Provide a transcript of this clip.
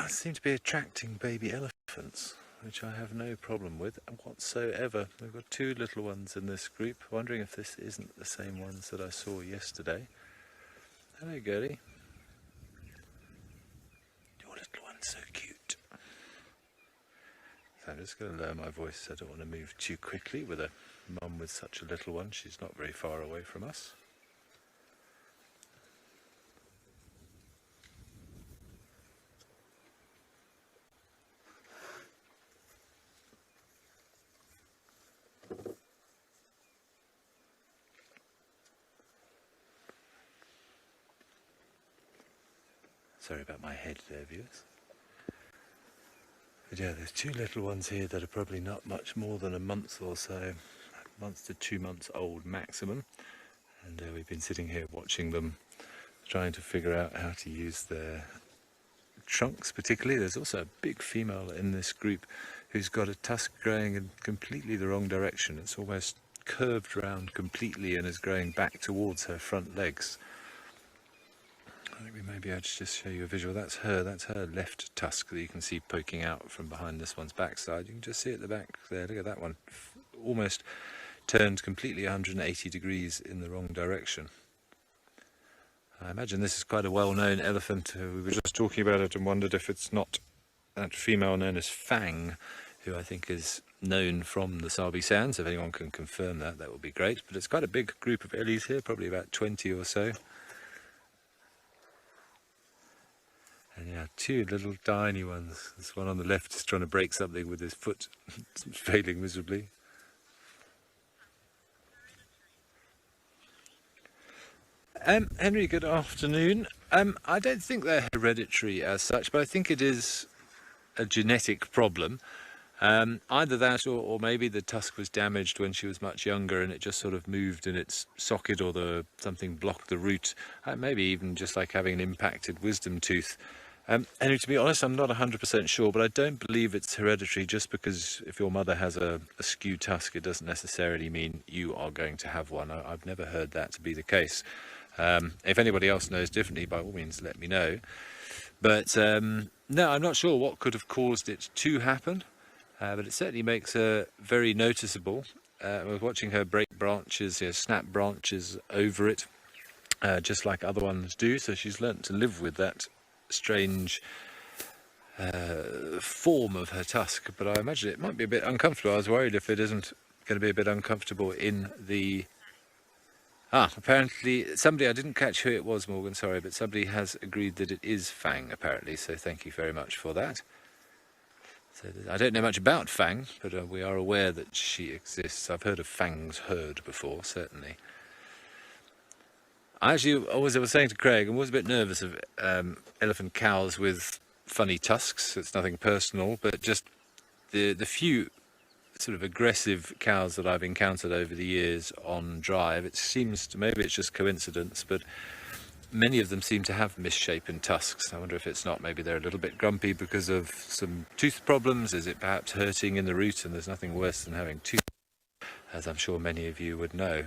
seem to be attracting baby elephants, which I have no problem with whatsoever. We've got two little ones in this group, wondering if this isn't the same ones that I saw yesterday. Hello, girlie. Your little one's so cute. So I'm just going to lower my voice. I don't want to move too quickly with a mum with such a little one. She's not very far away from us. Sorry about my head there, viewers. But yeah, there's two little ones here that are probably not much more than a month or so, a month to 2 months old maximum. And we've been sitting here watching them, trying to figure out how to use their trunks particularly. There's also a big female in this group who's got a tusk growing in completely the wrong direction. It's almost curved round completely and is growing back towards her front legs. I think we may be able to just show you a visual. That's her left tusk that you can see poking out from behind this one's backside. You can just see at the back there, look at that one, almost turned completely 180 degrees in the wrong direction. I imagine this is quite a well-known elephant. We were just talking about it and wondered if it's not that female known as Fang, who I think is known from the Sabi Sands. If anyone can confirm that, that would be great. But it's quite a big group of ellies here, probably about 20 or so. And yeah, two little tiny ones. This one on the left is trying to break something with his foot. It's failing miserably. Henry, good afternoon. I don't think they're hereditary as such, but I think it is a genetic problem. Either that or maybe the tusk was damaged when she was much younger and it just sort of moved in its socket, or something blocked the root. Maybe even just like having an impacted wisdom tooth. Henry, to be honest, I'm not 100% sure, but I don't believe it's hereditary. Just because if your mother has a skew tusk, it doesn't necessarily mean you are going to have one. I've never heard that to be the case. If anybody else knows differently, by all means let me know. But no, I'm not sure what could have caused it to happen, but it certainly makes her very noticeable. I was watching her break branches, snap branches over it, just like other ones do, so she's learnt to live with that strange form of her tusk. But I imagine it might be a bit uncomfortable. I was worried if it isn't going to be a bit uncomfortable in the... apparently somebody, I didn't catch who it was, Morgan, sorry, but somebody has agreed that it is Fang, apparently, so thank you very much for that. So I don't know much about Fang, but we are aware that she exists. I've heard of Fang's herd before, certainly. I was saying to Craig, I was a bit nervous of elephant cows with funny tusks. It's nothing personal, but just the few sort of aggressive cows that I've encountered over the years on drive, it seems to, maybe it's just coincidence, but many of them seem to have misshapen tusks. I wonder if it's not, maybe they're a little bit grumpy because of some tooth problems. Is it perhaps hurting in the root? And there's nothing worse than having tooth, as I'm sure many of you would know.